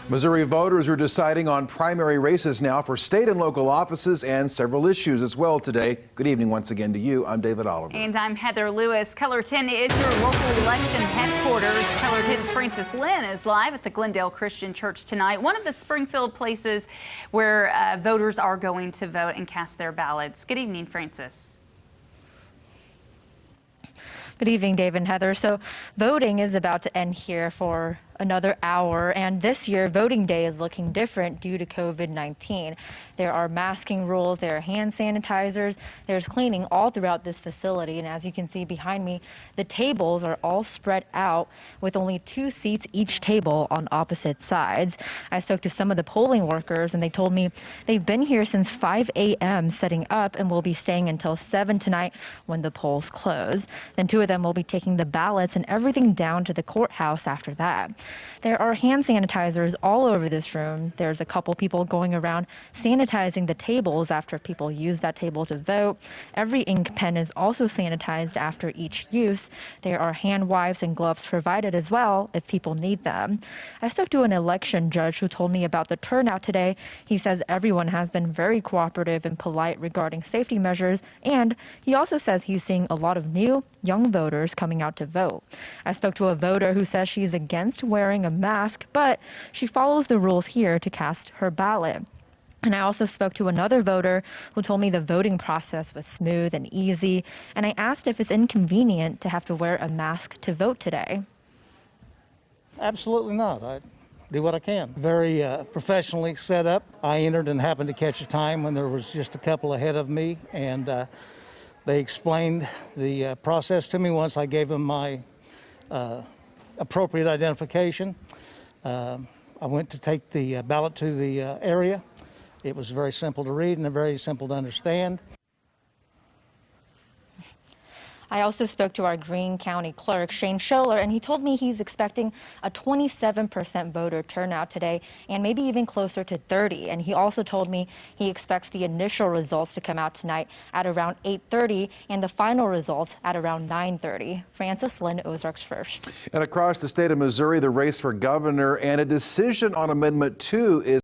Missouri voters are deciding on primary races now for state and local offices and several issues as well today. Good evening once again to you. I'm David Oliver. And I'm Heather Lewis. Keller 10 is your local election headquarters. Keller 10's Francis Lynn is live at the Glendale Christian Church tonight, one of the Springfield places where voters are going to vote and cast their ballots. Good evening, Francis. Good evening, Dave and Heather. So voting is about to end here for another hour, and this year voting day is looking different due to COVID-19. There are masking rules, there are hand sanitizers, there's cleaning all throughout this facility, and as you can see behind me, the tables are all spread out with only 2 seats each table on opposite sides. I spoke to some of the polling workers and they told me they've been here since 5 a.m. setting up and will be staying until 7 tonight when the polls close. Then 2 of them will be taking the ballots and everything down to the courthouse after that. There are hand sanitizers all over this room. There's a couple people going around sanitizing the tables after people use that table to vote. Every ink pen is also sanitized after each use. There are hand wipes and gloves provided as well if people need them. I spoke to an election judge who told me about the turnout today. He says everyone has been very cooperative and polite regarding safety measures, and he also says he's seeing a lot of new, young voters coming out to vote. I spoke to a voter who says she's against wearing a mask, but she follows the rules here to cast her ballot. And I also spoke to another voter who told me the voting process was smooth and easy, and I asked if it's inconvenient to have to wear a mask to vote today. Absolutely not. I do what I can. Very professionally set up. I entered and happened to catch a time when there was just a couple ahead of me, and they explained the process to me once I gave them my appropriate identification. I went to take the ballot to the area. It was very simple to read and very simple to understand. I also spoke to our Greene County clerk, Shane Scholler, and he told me he's expecting a 27% voter turnout today and maybe even closer to 30. And he also told me he expects the initial results to come out tonight at around 8:30 and the final results at around 9:30. Francis Lynn, Ozarks First. And across the state of Missouri, the race for governor and a decision on Amendment 2 is